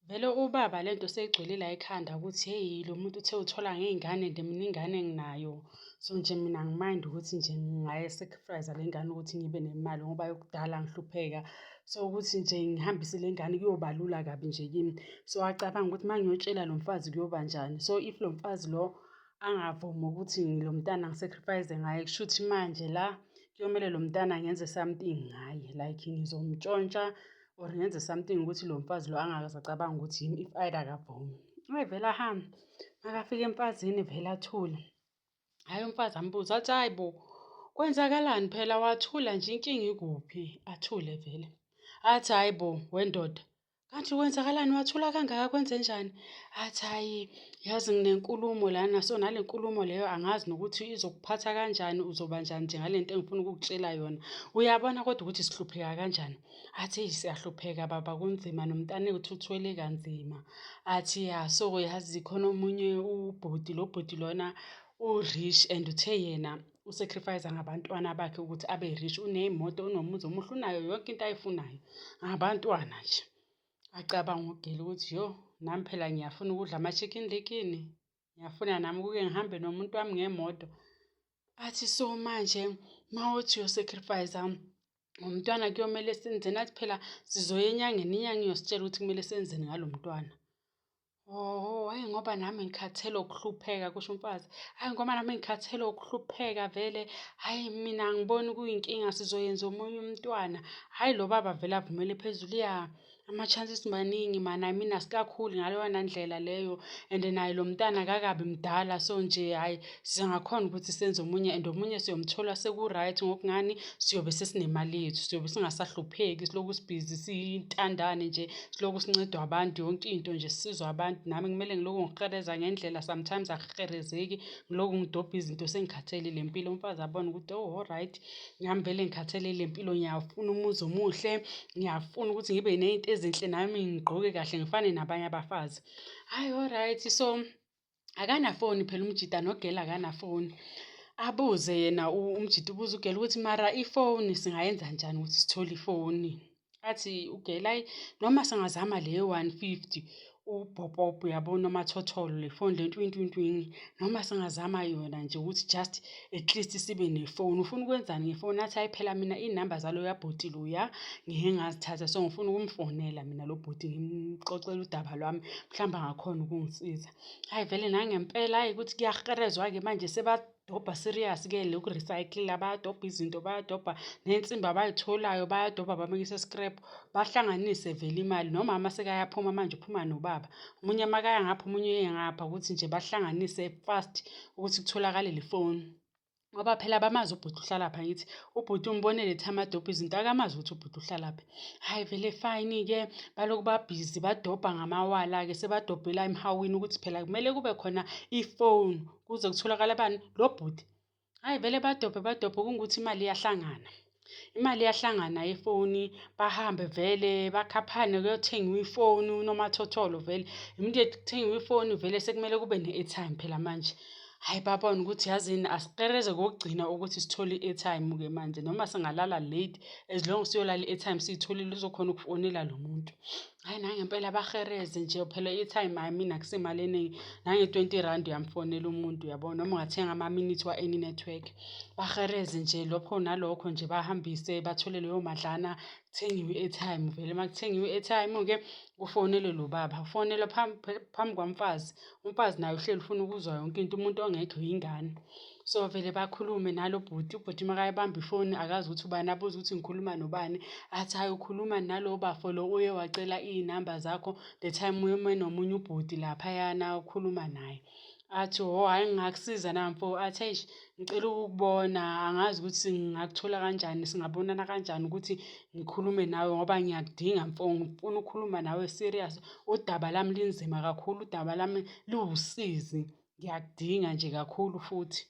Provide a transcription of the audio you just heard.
Vele ubaba lento seyigcwele la ekhanda ukuthi hheyi lo muntu uthe uthola ngey'ngane and mina ingane enginayo. So nje mina angimayindi ukuthi nje ngayi-sacrifice-a le ngane ukuthi ngibe nemali ngoba kudala ngihlupheka. So ukuthi nje ngihambise le ngane kuyoba lula kabi nje kimi. So wacabanga ukuthi uma ngiyotshela lo mfazi kuyoba njani. So if lo mfazi lo angavumi ukuthi lo mntana ngi-sacrifice ngaye, kushuthi manje la kuyomele lo mntana ngenze something ngaye, like ngizomtshontsha or ngenze something ukuthi lo mfazi lo angaze acabanga ukuthi yimi if either akavumi. Hhayi vele ahambe, makafika emfazini vele athule. Hhayi umfazi ambuza athi, hhayi bo, kwenzakalani phela wathula nje inkinga ikuphi? Athule vele. Athi, hhayi bo, wendoda, kanti kwenzakalani wathula kangaka kwenzenjani? Athi, hhayi, yazi nginenkulumo lana, so nale nkulumo leyo angazi nokuthi izokuphatha kanjani, uzoba njani nje ngale nto engifuna ukukutshela yona. Uyabona kodwa ukuthi sihlupheka kanjani? Athi, eyi siyahlupheka baba kunzima nomntanethu uthwele kanzima. Athi, ya, so yazi khona omunye ubhoti, lo bhoti lona u-rich and uthe yena usacrifice-a ngabantwana bakhe ukuthi abe rich. Uney'moto, unomuzi omuhle, unayo yonke into ayifunayo ngabantwana nje. Acabanga uGeli ukuthi yo, nami phela ngiyafuna ukudla ama-chicken licken, ngiyafuna nami ukuke ngihambe nomuntu wami ngemoto. Athi so manje mawuthi uyosacrifice-a umntwana kuyomele senzeni? Athi phela sizoya enyangeni, inyanga iyositshela ukuthi kumele senzeni ngalo mntwana. Oh, hhayi ngoba nami ngikhathele ukuhlupheka, kusho umfazi. Hhayi ngoba nami ngikhathele ukuhlupheka vele. Hhayi mina angiboni kuyinkinga sizoyenza omunye umntwana. Hhayi lo baba vele avumele phezulu, ya ama-chances maningi mana, I mean asikakhuli ngaleyo ndlela leyo and naye lo mntana akakabi mdala. So nje hhayi singakhona ukuthi senze omunye and omunye siyomthola seku-right ngokungani siyobe sesinemali yethu, siyobe singasahlupheki, silokhu sibhizi siyintandane nje, silokhu sincedwa abantu, yonke into nje sisizwa abantu. Nami kumele ngilokhu ngihereza ngendlela, sometimes akuherezeki, ngilokhu ngidobha izinto sengikhathele le mpilo. Umfazi abona ukuthi oh alright, ngami vele ngikhathele le mpilo, ngiyafuna umuzi omuhle, ngiyafuna ukuthi ngibe ney'nto ezinhle nami ngigqoke kahle ngifane nabanye abafazi. Hhayi alright, so akanafoni phela umjida, noGeli akanafoni. Abuze yena umjida ubuza uGeli ukuthi mara ifoni singayenza njani ukuthi sithole ifoni? Athi uGeli, hhayi noma singazama le yo-150 ubhopobho uyabona umathotholo, le foni le ntwintwintwingi, noma singazama yona nje ukuthi just at least sibe nefoni. Ufuna ukwenzani ngefoni? Athi hhayi phela mina iy'namba zaloya bhoti loya ngike ngazithatha, so ngifuna ukumfonela mina lo bhoti ngimxoxele udaba lwami, mhlawumbe angakhona ukungisiza. Hhayi vele nangempela hhayi ukuthi kuyaherezwa-ke manje sebadobha serious-ke lokhu recycle-a, bayadobha izinto, bayadobha ney'nsimbi abay'tholayo, bayadobha bamikise scrap, bahlanganise vele imali. Nomama sekayaphuma manje uphuma nobaba, omunye makaya ngapha omunye uye ngapha ukuthi nje bahlanganise fast ukuthi kutholakale le foni. Ngoba phela abamazi ubhuti uhlalaphi angithi, ubhuti umbone le time adobha izinto akamazi ukuthi ubhuti uhlalaphi. Hhayi vele fine-ke balokhu babhizi badobha ngamawala-ke, sebadobhela emhawini ukuthi phela kumele kube khona ifoni kuze kutholakale bani? Lo bhuti. Hhayi vele badobhe badobhe kungukuthi imali iyahlangana. Imali iyahlangana yefoni, bahambe vele bakhaphane kuyothengiwa ifoni, unomathotholo vele. Immediate kuthengiwa ifoni vele sekumele kube ne-airtime phela manje. Hhayi babona ukuthi yazini asiqereze kokugcina ukuthi sithole i-airtime-ke manje, noma singalala late as long siyolala i-airtime siyitholile uzokhona ukufonela lo muntu. Hhayi nangempela bahereze nje phela i-airtime I mean akusimali eningi, nange-R20 uyamfonela umuntu uyabona, noma ungathenga ama-minutes wa-any network. Bahereze nje lokho nalokho nje bahambise bathole leyo madlana, kuthengiwe i-airtime vele. Uma kuthengiwe i-airtime-ke kufonelwe lo baba, ufonelwa phambi kwamfazi. Umfazi naye uhleli ufuna ukuzwa yonke into, umuntu ongekho yingane. So vele bakhulume nalo bhuti, ubhuti makayibamba ifoni akazi ukuthi ubani, abuze ukuthi ngikhuluma nobani. Athi hhayi ukhuluma nalo bafo lo uye wacela iy'namba zakho the time ume nomunye ubhuti laphayana ukhuluma naye. Athi hho, hhayi ngingakusiza namfo. Athi eish ngicela ukukubona, angazi ukuthi ngingakuthola kanjani, singabonana kanjani ukuthi ngikhulume nawe ngoba ngiyakudinga mfo, ngifuna ukukhuluma nawe serious. Udaba lami linzima kakhulu, udaba lami liwusizi, ngiyakudinga nje kakhulu futhi.